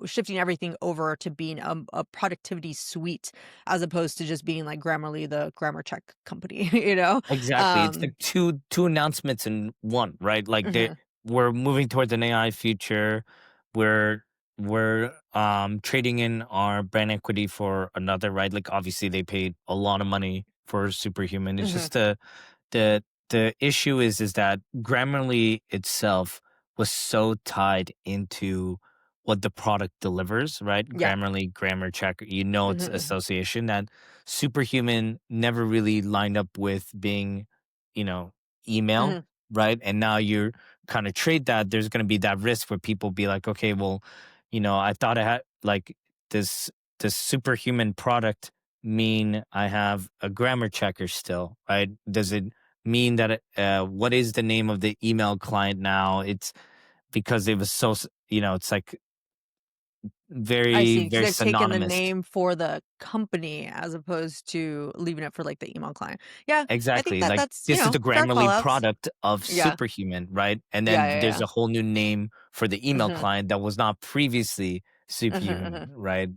shifting everything over to being a productivity suite as opposed to just being, like, Grammarly, the grammar check company, you know? Exactly. It's Um like two announcements in one, right? Like Mhm, we're moving towards an AI future. We're we're trading in our brand equity for another, right? Like obviously they paid a lot of money for Superhuman. It's mhm. just the issue is that Grammarly itself was so tied into what the product delivers, right? Yeah. Grammarly, grammar check, you know Mhm, it's mhm. association that Superhuman never really lined up with being, you know, email, Mhm. right? And now you're kind of trade that there's going to be that risk where people be like, okay, well, I thought I had like this this superhuman product mean I have a grammar checker still, right? Does it mean that what is the name of the email client now? It's because it was so it's like I very see, because 'cause very they've taken the synonymous. name for the company as opposed to leaving it for, like, the email client. Yeah, I think Exactly. that Like that's, this is the fair call Grammarly outs. product of Yeah. Superhuman, right? And Yeah, then yeah, there's yeah. a whole new name for the email Mhm. client that was not previously Mhm, Superhuman, mhm. right?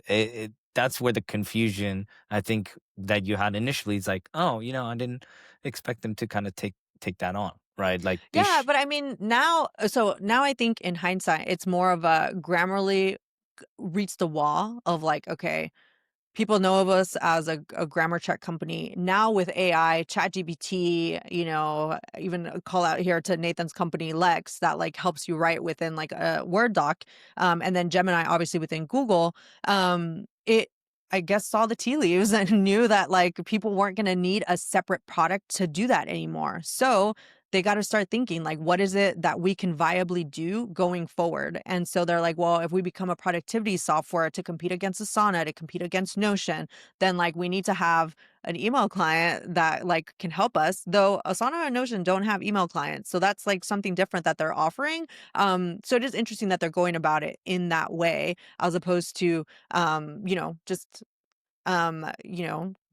That's where the confusion I think that you had initially is like, oh, I didn't expect them to kind of take that on, right? Like Yeah, but I mean, now I think in hindsight, it's more of a Grammarly reached the wall of like, okay, people know of us as a grammar check company. Now with AI, ChatGPT, even a call out here to Nathan's company Lex that like helps you write within like a Word doc, and then Gemini obviously within Google. It I guess saw the tea leaves and knew that like people weren't going to need a separate product to do that anymore. So they got to start thinking like, what is it that we can viably do going forward? And so they're like, well, if we become a productivity software to compete against Asana, to compete against Notion, then like we need to have an email client that like can help us. Though Asana and Notion don't have email clients, so that's like something different that they're offering. So it is interesting that they're going about it in that way as opposed to, just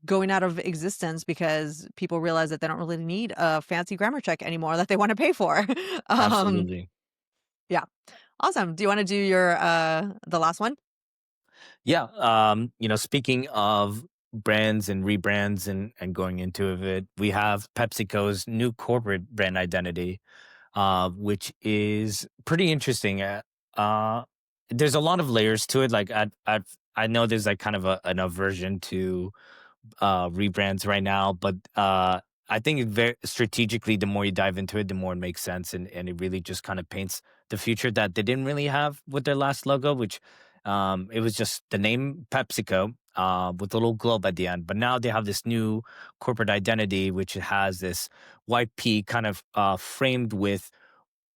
going out of existence because people realize that they don't really need a fancy grammar check anymore that they want to pay for. um, absolutely. yeah. Awesome. Do you want to do your the last one? Yeah. Speaking of brands and rebrands and going into it, we have PepsiCo's new corporate brand identity, which is pretty interesting. Uh, there's a lot of layers to it. Like I know there's like kind of an aversion to rebrands right now, but I think it very strategically, the more you dive into it, the more it makes sense, and it really just kind of paints the future that they didn't really have with their last logo, which it was just the name PepsiCo with a little globe at the end. But now they have this new corporate identity, which has this white P kind of framed with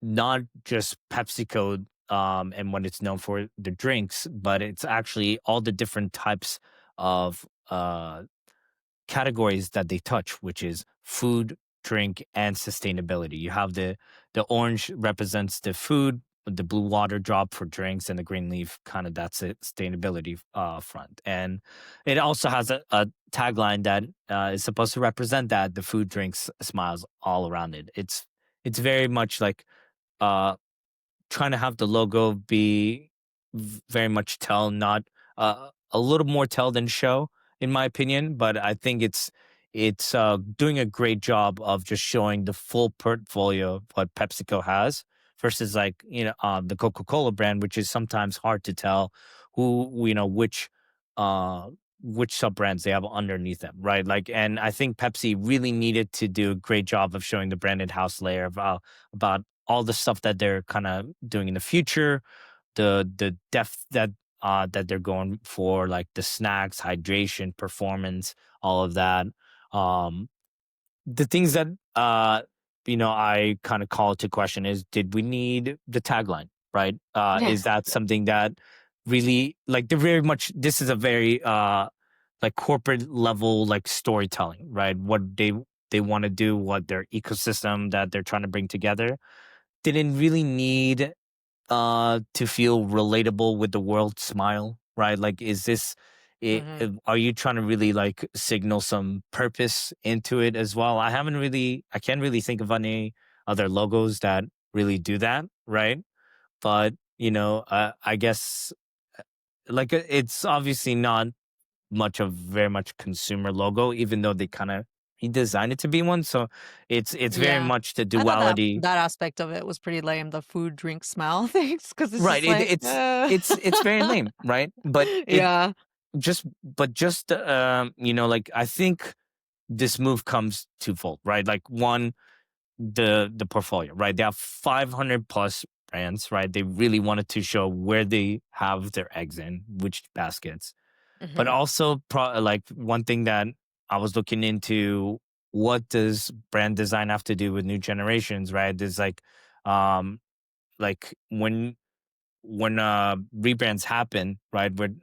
not just PepsiCo and what it's known for, the drinks, but it's actually all the different types of categories that they touch, which is food, drink, and sustainability. You have the orange represents the food, the blue water drop for drinks and the green leaf kind of that's it sustainability front. And it also has a tagline that is supposed to represent that the food, drinks, smiles all around it. It's very much like uh trying to have the logo be very much tell, not a little more tell than show, in my opinion. But I think it's doing a great job of just showing the full portfolio of what PepsiCo has versus like the Coca Cola brand, which is sometimes hard to tell who uh which sub brands they have underneath them, right? Like, and I think Pepsi really needed to do a great job of showing the branded house layer about all the stuff that they're kind of doing in the future, the depth that they're going for, like the snacks, hydration, performance, all of that. Um, the things that I kind of call to question is, did we need the tagline, right? Is Yes. that something that really, like, they're very much, this is a very like corporate level like storytelling, right? What they want to do, what their ecosystem that they're trying to bring together didn't really need to feel relatable with the world smile, right? Like, is this Hmm. are you trying to really like signal some purpose into it as well? I can't really think of any other logos that really do that, right? But I guess like it's obviously not much of very much consumer logo, even though they kind of redesigned it to be one. So it's very Yeah. much the I thought that duality. that aspect of it was pretty lame, the food, drink, smell things, because it's Right. just like, It's very lame, right? But yeah. just like, I think this move comes twofold, right? Like, one, the portfolio, right? They have 500 plus brands, right? They really wanted to show where they have their eggs in, which baskets. But Mhm. also, like, one thing that I was looking into, what does brand design have to do with new generations, right? There's like when rebrands happen, right? With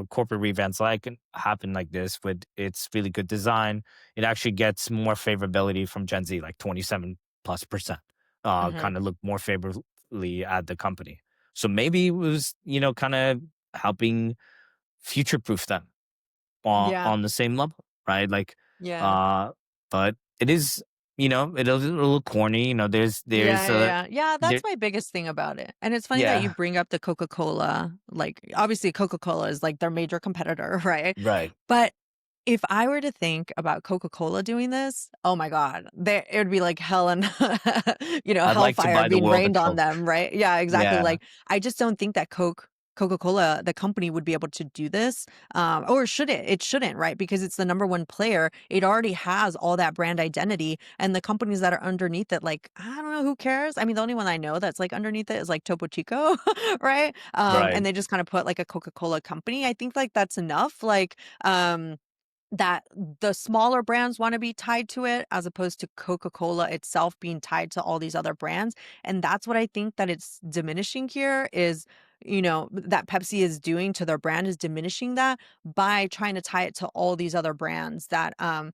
corporate rebrands like happen like this, with its really good design, it actually gets more favorability from Gen Z, like 27+%. Mhm. Kind of look more favorably at the company. So maybe it was, kind of helping future proof them Yeah. on the same level, right? Like, Yeah. uh, but it is, it is a little corny. There's Yeah, yeah, a yeah. Yeah, there, that's my biggest thing about it. And it's funny that you yeah, bring up the Coca-Cola. Like, obviously, Coca-Cola is like their major competitor, right? right. But if I were to think about Coca-Cola doing this, oh my God, it would be like hell and I'd like to hellfire buy the being world of rained on Coke. them, right? Yeah, exactly. Yeah, Like, I just don't think that Coca-Cola, the company, would be able to do this. Or should it? It shouldn't, right? Because it's the number one player. It already has all that brand identity. And the companies that are underneath it, like, I don't know, who cares? I mean, the only one I know that's like underneath it is like Topo Chico, right? And right. they just kind of put like a Coca-Cola company. I think like that's enough. That the smaller brands wanna be tied to it as opposed to Coca-Cola itself being tied to all these other brands, and that's what I think that it's diminishing here is, that Pepsi is doing to their brand is diminishing that by trying to tie it to all these other brands that, um,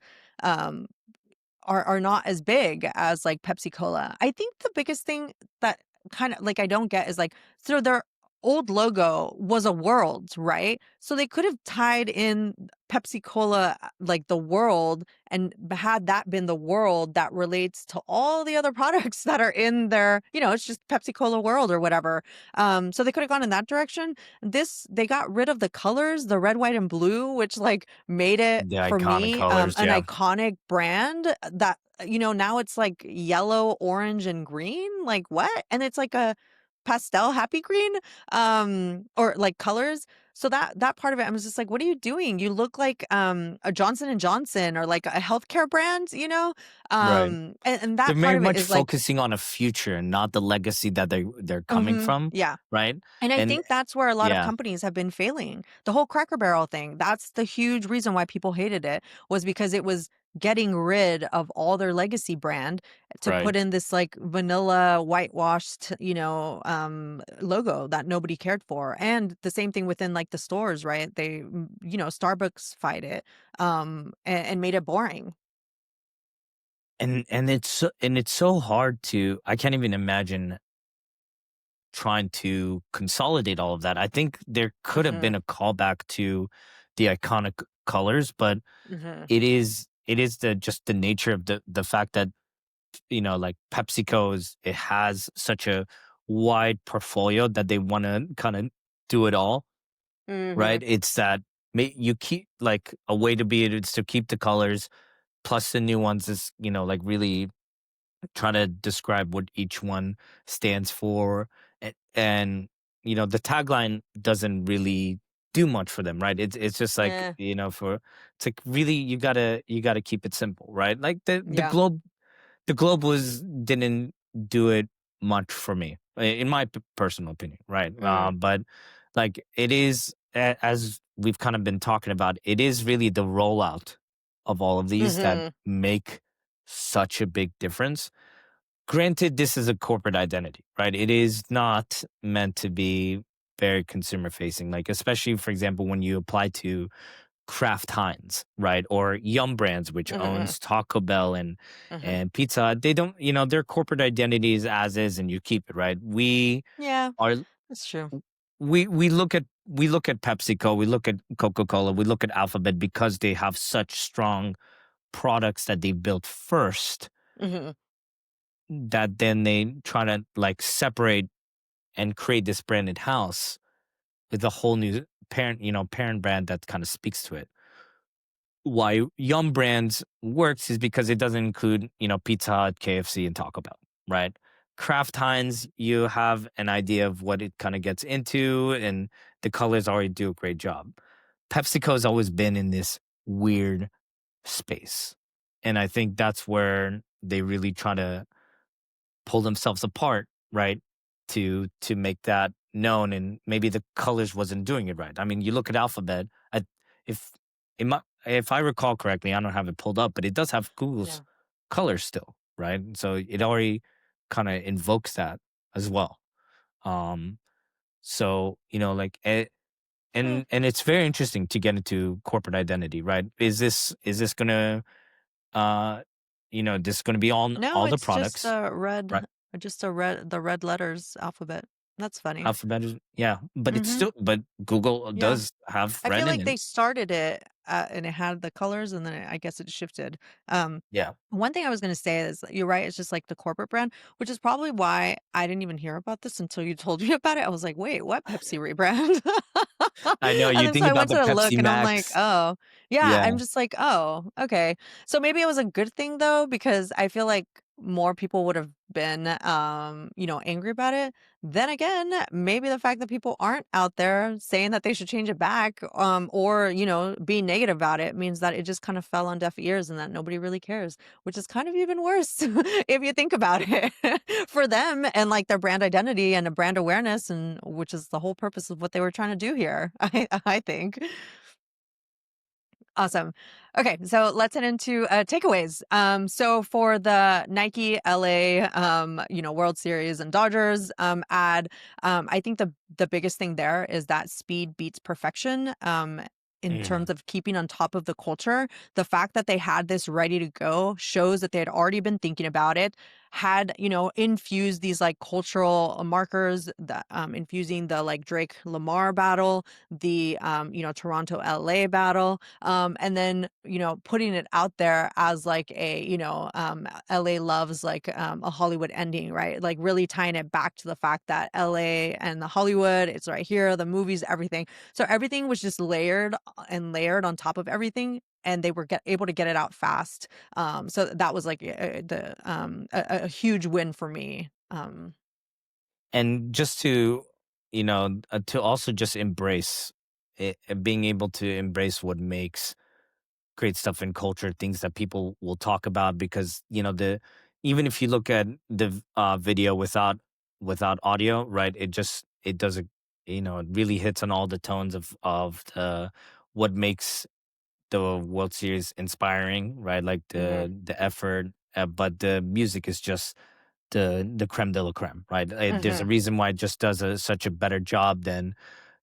are not as big as, like, Pepsi Cola. I think the biggest thing that kinda like, I don't get is, like, so their old logo was a world, right? So they could have tied in Pepsi Cola, like, the world, and had that been the world that relates to all the other products that are in their it's just Pepsi Cola world or whatever. So they could have gone in that direction. They got rid of the colors, the red, white, and blue, which, like, made it, The for iconic me, colors, an yeah. iconic brand that, now it's like yellow, orange, and green. Like, what? And it's like a pastel happy green, or like colors. So that part of it, I was just like, what are you doing? You look like a Johnson and Johnson or like a healthcare brand, Right. and They're that part very of it much is like, focusing on a future, not the legacy that they're coming from, yeah. right? And I And think that's where a lot of yeah, companies have been failing. The whole Cracker Barrel thing, that's the huge reason why people hated it, was because it was getting rid of all their legacy brand to right. put in this like vanilla whitewashed, logo that nobody cared for. And the same thing within like the stores, right? Starbucks fight it, and made it boring. And it's so hard to, I can't even imagine trying to consolidate all of that. I think there could have been Mhm. a callback to the iconic colors, but Mhm. it is the just the nature of the fact that, like PepsiCo it has such a wide portfolio that they want to kind of do it all, right? Mhm. It's that you keep like a way to be it is to keep the colors plus the nuances, like really try to describe what each one stands for. And the tagline doesn't really do much for them, right? It's just like, Eh, for it's like really you gotta keep it simple, right? Like yeah. the globe was didn't do it much for me, in my personal opinion, right? Mm. But like it is, as we've kind of been talking about, it is really the rollout of all of these that Mhm. make such a big difference. Granted, this is a corporate identity, right? It is not meant to be very consumer facing, like especially for example when you apply to Kraft Heinz, right? Or Yum Brands, which Mhm. owns Taco Bell and Mhm. and Pizza Hut. They don't, their corporate identities as is, and you keep it, right? Yeah, Are that's true. we look at PepsiCo, we look at Coca-Cola, we look at Alphabet because they have such strong products that they built first, Mhm. that then they try to like separate and create this branded house with a whole new parent brand that kind of speaks to it. Why Yum Brands works is because it doesn't include, Pizza Hut, KFC, and Taco Bell, right? Kraft Heinz, you have an idea of what it kind of gets into, and the colors already do a great job. PepsiCo has always been in this weird space. And I think that's where they really try to pull themselves apart, right? To make that known, and maybe the colors wasn't doing it right. I mean, you look at Alphabet, if if I recall correctly, I don't have it pulled up, but it does have Google's Yeah. colors still, right? So it already kind of invokes that as well. Um, so like Huh. and it's very interesting to get into corporate identity, right? Is this gonna uh this gonna be on No, all the it's products, right? the red letters alphabet. That's funny. Alphabet is, yeah, but it's Mhm. still, but Google Yeah. does have I feel red in like it. they started it, and it had the colors, and then I guess it shifted. Um, Yeah. One thing I was gonna say is you're right, it's just like the corporate brand, which is probably why I didn't even hear about this until you told me about it. I was like, "Wait, what Pepsi rebrand?" I know, And you then so think I about went the to look Pepsi and I'm like, Max. "Oh." Yeah, Yeah. I'm just like, "Oh, okay." So maybe it was a good thing though, because I feel like more people would have been, angry about it. Then again, maybe the fact that people aren't out there saying that they should change it back, or, being negative about it means that it just kind of fell on deaf ears and that nobody really cares, which is kind of even worse if you think about it for them and like their brand identity and a brand awareness, and which is the whole purpose of what they were trying to do here, I think. Awesome. Okay, so let's head into takeaways. So for the Nike LA, World Series and Dodgers ad, I think the biggest thing there is that speed beats perfection. In terms Mm. of keeping on top of the culture, the fact that they had this ready to go shows that they had already been thinking about it, had infused these like cultural markers, that infusing the like Drake Lamar battle, the Toronto LA battle, and then putting it out there as like a LA loves like a Hollywood ending, right? Like really tying it back to the fact that LA and the Hollywood, it's right here, the movies, everything. So everything was just layered and layered on top of everything, and they were able to get it out fast. So that was like a huge win for me. And just to also just embrace it, being able to embrace what makes great stuff in culture, things that people will talk about, because the even if you look at the video without audio, right? It does a, it really hits on all the tones of the what makes the World Series inspiring, right? Like Hmm. the effort, but the music is just the creme de la creme, right? There's a Hmm. reason why it just does such a better job than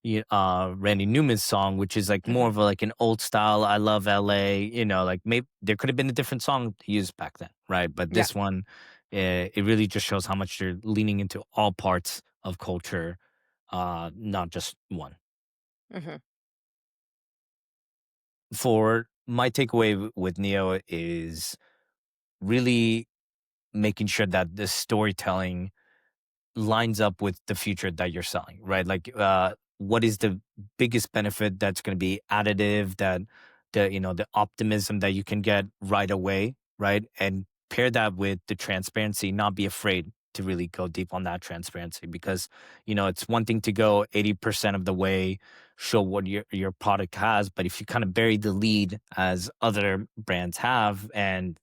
Randy Newman's song, which is like more Hmm. of like an old style. I love LA, like maybe there could have been a different song to use back then, right? But Yeah. this one, it really just shows how much they're leaning into all parts of culture, not just one. Mhm. For my takeaway with Neo is really making sure that the storytelling lines up with the future that you're selling, right? Like, what is the biggest benefit that's going to be additive, that the optimism that you can get right away, right? And pair that with the transparency, not be afraid to really go deep on that transparency, because it's one thing to go 80% of the way, show what your product has, but if you kind of bury the lead as other brands have, and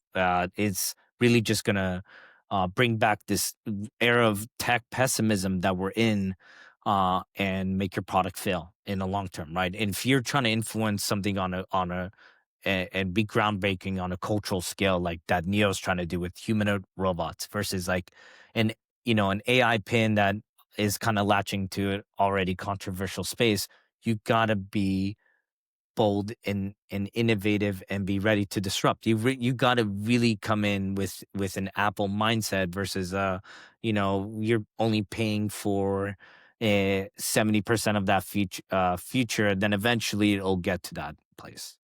it's really just gonna bring back this era of tech pessimism that we're in, and make your product fail in the long term, right? And if you're trying to influence something and be groundbreaking on a cultural scale, like that Neo's trying to do with humanoid robots, versus like an an AI pin that is kind of latching to an already controversial space, you gotta be bold and innovative and be ready to disrupt. You got to really come in with an Apple mindset versus you're only paying for 70% of that future, then eventually it'll get to that place.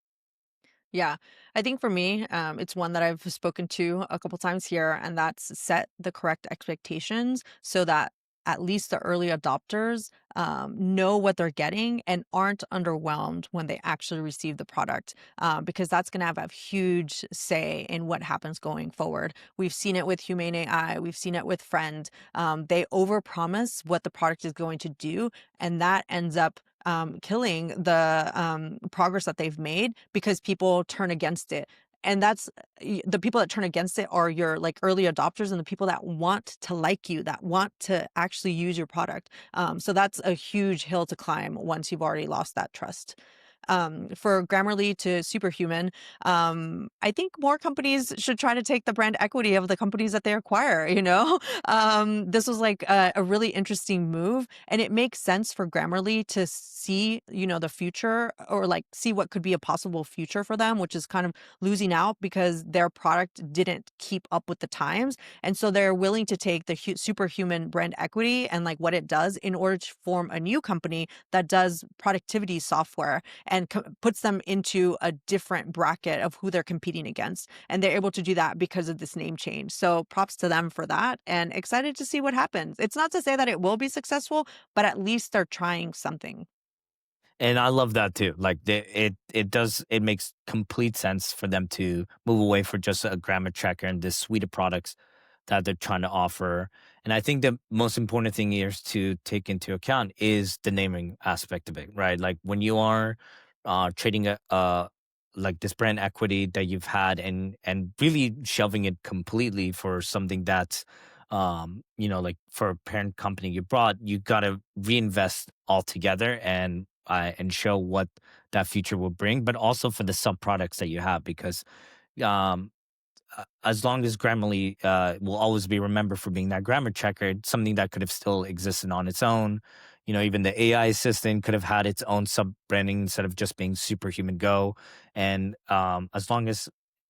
Yeah. I think for me, it's one that I've spoken to a couple times here, and that's set the correct expectations so that at least the early adopters know what they're getting and aren't underwhelmed when they actually receive the product, because that's going to have a huge say in what happens going forward. We've seen it with Humane AI, we've seen it with Friend. They overpromise what the product is going to do, and that ends up killing the progress that they've made because people turn against it. And the people that turn against it are your like early adopters and the people that want to like you, that want to actually use your product. So that's a huge hill to climb once you've already lost that trust. For Grammarly to Superhuman, I think more companies should try to take the brand equity of the companies that they acquire, you know? This was like a really interesting move, and it makes sense for Grammarly to see, the future, or like see what could be a possible future for them, which is kind of losing out because their product didn't keep up with the times. And so they're willing to take the Superhuman brand equity and like what it does in order to form a new company that does productivity software and puts them into a different bracket of who they're competing against. And they're able to do that because of this name change. So props to them for that, and excited to see what happens. It's not to say that it will be successful, but at least they're trying something. And I love that too. Like it makes complete sense for them to move away from just a grammar checker and this suite of products that they're trying to offer. And I think the most important thing here is to take into account is the naming aspect of it, right? Like when you are trading like this brand equity that you've had, and really shelving it completely for something that's like for a parent company you brought, you got to reinvest altogether and show what that future will bring, but also for the sub products that you have, because um, as long as Grammarly will always be remembered for being that grammar checker, it's something that could have still existed on its own. Even the AI assistant could have had its own sub branding instead of just being Superhuman Go. And as long as,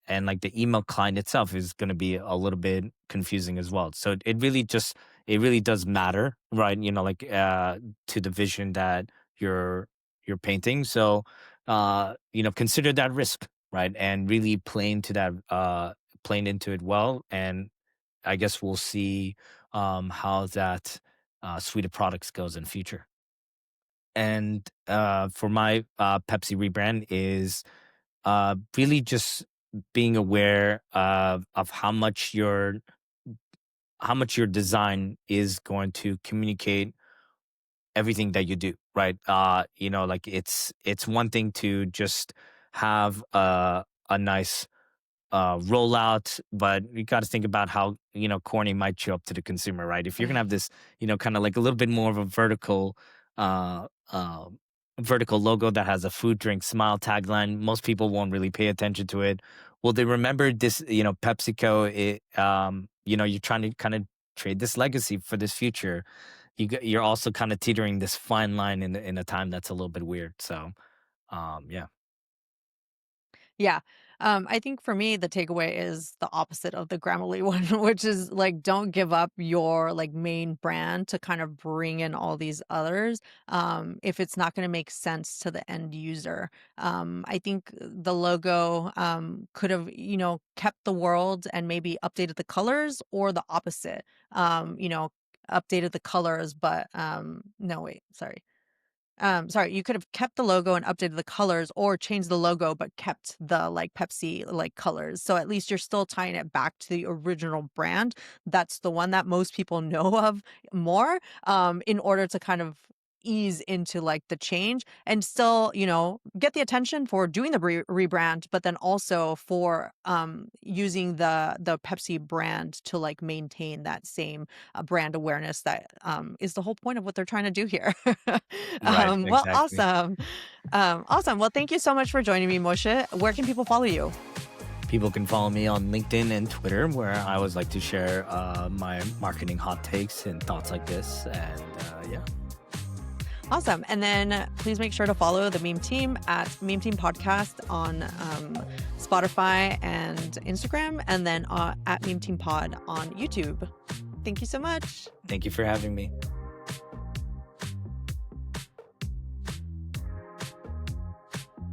and like the email client itself is going to be a little bit confusing as well. So it really does matter, right? Like to the vision that you're you're painting. So consider that risk, right? And really playing into it well. And I guess we'll see how that suite of products goes in future. And for my Pepsi rebrand is really just being aware of how much your design is going to communicate everything that you do, right? Like it's one thing to just have a nice rollout, but you got to think about how corny might show up to the consumer, right? If you're gonna have this, kind of like a little bit more of a uh, uh, vertical logo that has a food, drink, smile tagline, most people won't really pay attention to it. Well, they remember this, PepsiCo. You're trying to kind of trade this legacy for this future. You're also kind of teetering this fine line in a time that's a little bit weird. So, yeah. Yeah. I think for me, the takeaway is the opposite of the Grammarly one, which is like, don't give up your like main brand to kind of bring in all these others. If it's not going to make sense to the end user. I think the logo could have, kept the world and maybe updated the colors, or the opposite. Updated the colors, but no, wait, sorry, you could have kept the logo and updated the colors, or changed the logo but kept the like Pepsi like colors. So at least you're still tying it back to the original brand. That's the one that most people know of more, in order to kind of ease into like the change and still, get the attention for doing the rebrand, but then also for using the Pepsi brand to like maintain that same brand awareness that is the whole point of what they're trying to do here. Right, Well, exactly. awesome. Awesome. Well, thank you so much for joining me, Moshe. Where can people follow you? People can follow me on LinkedIn and Twitter, where I always like to share my marketing hot takes and thoughts like this. And yeah, Awesome. And then please make sure to follow the Meme Team at Meme Team Podcast on Spotify and Instagram, and then at Meme Team Pod on YouTube. Thank you so much. thank you for having me.